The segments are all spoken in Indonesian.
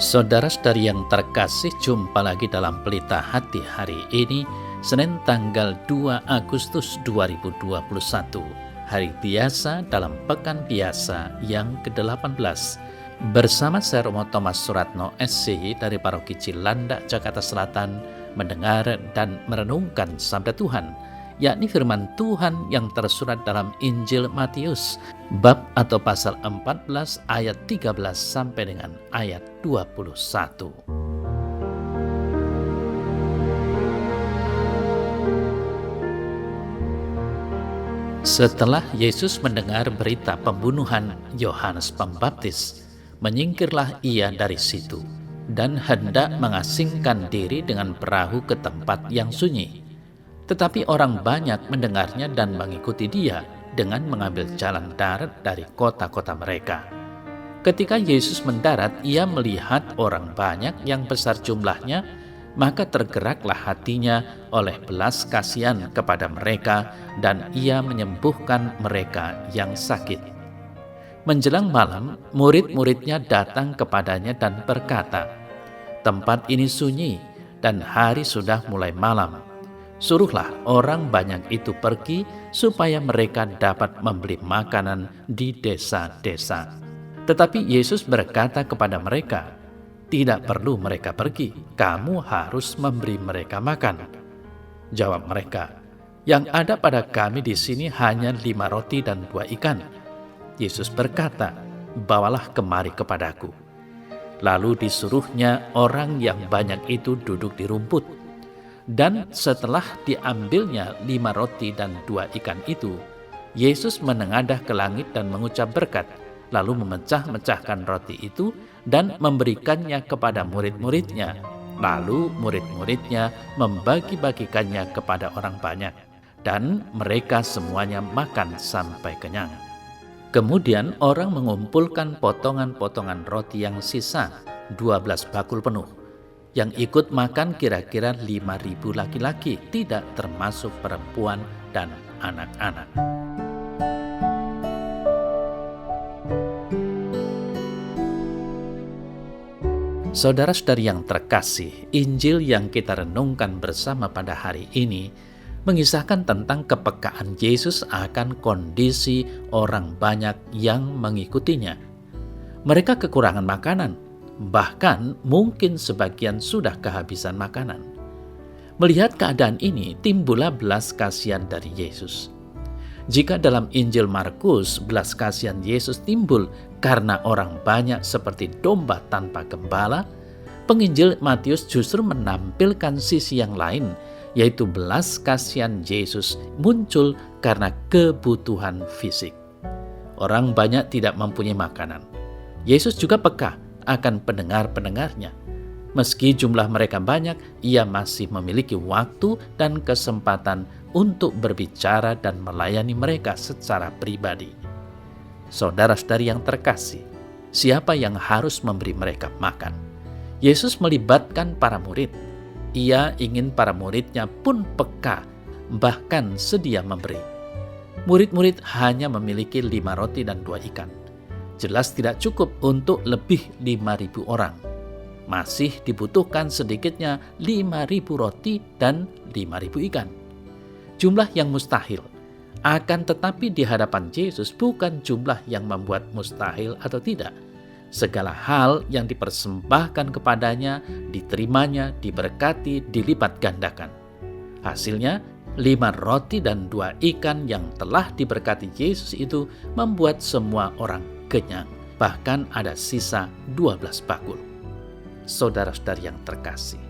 Saudara-saudari yang terkasih, jumpa lagi dalam Pelita Hati hari ini, Senin tanggal 2 Agustus 2021, hari biasa dalam Pekan Biasa yang ke-18. Bersama saya Romo Thomas Suratno SC dari Paroki Cilandak, Jakarta Selatan, mendengar dan merenungkan Sabda Tuhan, yakni firman Tuhan yang tersurat dalam Injil Matius, bab atau pasal 14 ayat 13 sampai dengan ayat 21. Setelah Yesus mendengar berita pembunuhan Yohanes Pembaptis, menyingkirlah ia dari situ dan hendak mengasingkan diri dengan perahu ke tempat yang sunyi. Tetapi orang banyak mendengarnya dan mengikuti dia dengan mengambil jalan darat dari kota-kota mereka. Ketika Yesus mendarat, ia melihat orang banyak yang besar jumlahnya, maka tergeraklah hatinya oleh belas kasihan kepada mereka, dan ia menyembuhkan mereka yang sakit. Menjelang malam, murid-muridnya datang kepadanya dan berkata, "Tempat ini sunyi dan hari sudah mulai malam. Suruhlah orang banyak itu pergi supaya mereka dapat membeli makanan di desa-desa." Tetapi Yesus berkata kepada mereka, "Tidak perlu mereka pergi, kamu harus memberi mereka makan." Jawab mereka, "Yang ada pada kami di sini hanya 5 roti dan 2 ikan. Yesus berkata, "Bawalah kemari kepadaku." Lalu disuruhnya orang yang banyak itu duduk di rumput. Dan setelah diambilnya 5 roti dan 2 ikan itu, Yesus menengadah ke langit dan mengucap berkat, lalu memecah-mecahkan roti itu dan memberikannya kepada murid-muridnya. Lalu murid-muridnya membagi-bagikannya kepada orang banyak, dan mereka semuanya makan sampai kenyang. Kemudian orang mengumpulkan potongan-potongan roti yang sisa, 12 bakul penuh. Yang ikut makan kira-kira 5.000 laki-laki, tidak termasuk perempuan dan anak-anak. Saudara-saudari yang terkasih, Injil yang kita renungkan bersama pada hari ini mengisahkan tentang kepekaan Yesus akan kondisi orang banyak yang mengikutinya. Mereka kekurangan makanan, bahkan mungkin sebagian sudah kehabisan makanan. Melihat keadaan ini, timbullah belas kasihan dari Yesus. Jika dalam Injil Markus, belas kasihan Yesus timbul karena orang banyak seperti domba tanpa gembala, penginjil Matius justru menampilkan sisi yang lain, yaitu belas kasihan Yesus muncul karena kebutuhan fisik. Orang banyak tidak mempunyai makanan. Yesus juga peka akan pendengar-pendengarnya. Meski jumlah mereka banyak, ia masih memiliki waktu dan kesempatan untuk berbicara dan melayani mereka secara pribadi. Saudara-saudari yang terkasih, siapa yang harus memberi mereka makan? Yesus melibatkan para murid. Ia ingin para muridnya pun peka, bahkan sedia memberi. Murid-murid hanya memiliki 5 roti dan 2 ikan. Jelas tidak cukup untuk lebih 5.000 orang. Masih dibutuhkan sedikitnya 5.000 roti dan 5.000 ikan. Jumlah yang mustahil. Akan tetapi di hadapan Yesus bukan jumlah yang membuat mustahil atau tidak. Segala hal yang dipersembahkan kepadanya, diterimanya, diberkati, dilipat gandakan. Hasilnya, 5 roti dan 2 ikan yang telah diberkati Yesus itu membuat semua orang kenyang. Bahkan ada sisa 12 bakul. Saudara-saudari yang terkasih,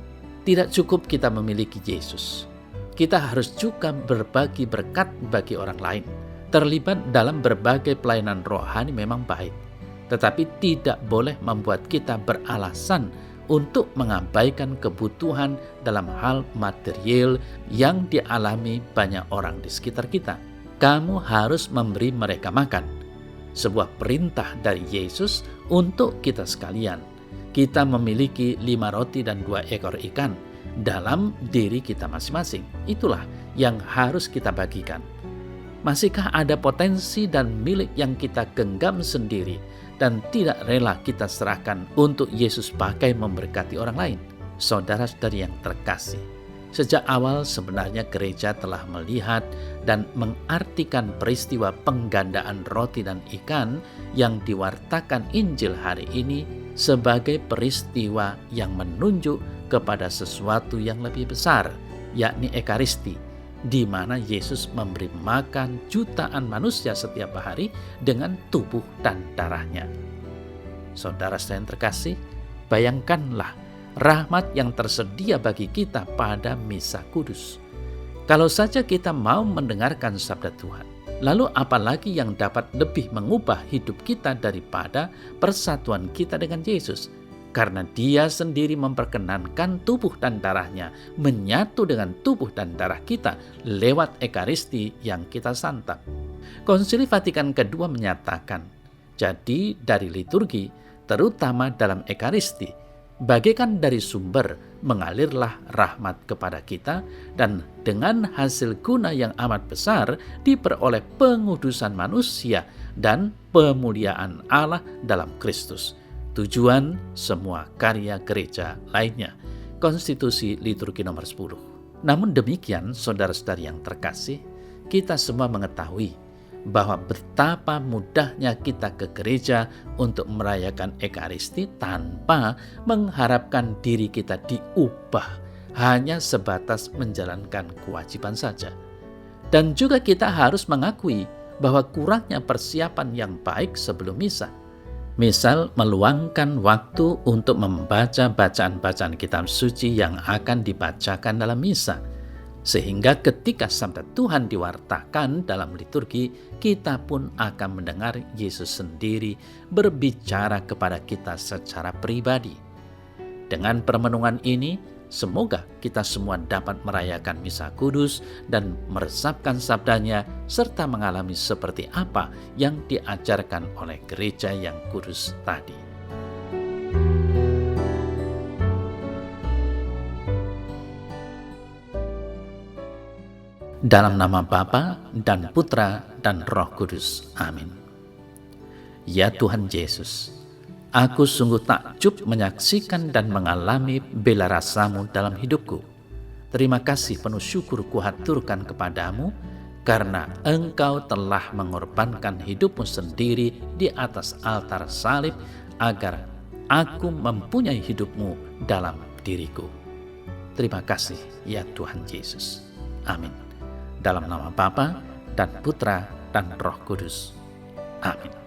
tidak cukup kita memiliki Yesus. Kita harus juga berbagi berkat bagi orang lain. Terlibat dalam berbagai pelayanan rohani memang baik, tetapi tidak boleh membuat kita beralasan untuk mengabaikan kebutuhan dalam hal material yang dialami banyak orang di sekitar kita. Kamu harus memberi mereka makan. Sebuah perintah dari Yesus untuk kita sekalian. Kita memiliki 5 roti dan 2 ekor ikan dalam diri kita masing-masing. Itulah yang harus kita bagikan. Masihkah ada potensi dan milik yang kita genggam sendiri dan tidak rela kita serahkan untuk Yesus pakai memberkati orang lain. Saudara-saudari yang terkasih, sejak awal sebenarnya gereja telah melihat dan mengartikan peristiwa penggandaan roti dan ikan yang diwartakan Injil hari ini sebagai peristiwa yang menunjuk kepada sesuatu yang lebih besar, yakni Ekaristi, di mana Yesus memberi makan jutaan manusia setiap hari dengan tubuh dan darahnya. Saudara-saudara yang terkasih, bayangkanlah rahmat yang tersedia bagi kita pada Misa Kudus. Kalau saja kita mau mendengarkan sabda Tuhan, lalu apalagi yang dapat lebih mengubah hidup kita daripada persatuan kita dengan Yesus? Karena Dia sendiri memperkenankan tubuh dan darahnya menyatu dengan tubuh dan darah kita lewat Ekaristi yang kita santap. Konsili Vatikan II menyatakan, jadi dari liturgi, terutama dalam Ekaristi, bagaikan dari sumber mengalirlah rahmat kepada kita, dan dengan hasil guna yang amat besar diperoleh pengudusan manusia dan pemuliaan Allah dalam Kristus. Tujuan semua karya gereja lainnya. Konstitusi Liturgi nomor 10. Namun demikian, saudara-saudari yang terkasih, kita semua mengetahui bahwa betapa mudahnya kita ke gereja untuk merayakan Ekaristi tanpa mengharapkan diri kita diubah, hanya sebatas menjalankan kewajiban saja. Dan juga kita harus mengakui bahwa kurangnya persiapan yang baik sebelum misa. Misal meluangkan waktu untuk membaca bacaan-bacaan kitab suci yang akan dibacakan dalam misa, sehingga ketika sabda Tuhan diwartakan dalam liturgi, kita pun akan mendengar Yesus sendiri berbicara kepada kita secara pribadi. Dengan permenungan ini, semoga kita semua dapat merayakan Misa Kudus dan meresapkan sabdanya, serta mengalami seperti apa yang diajarkan oleh gereja yang kudus tadi. Dalam nama Bapa dan Putra dan Roh Kudus. Amin. Ya Tuhan Yesus, aku sungguh takjub menyaksikan dan mengalami bela rasamu dalam hidupku. Terima kasih penuh syukur kuhaturkan kepadamu, karena Engkau telah mengorbankan hidupmu sendiri di atas altar salib, agar aku mempunyai hidupmu dalam diriku. Terima kasih ya Tuhan Yesus. Amin. Dalam nama Bapa dan Putra dan Roh Kudus. Amin.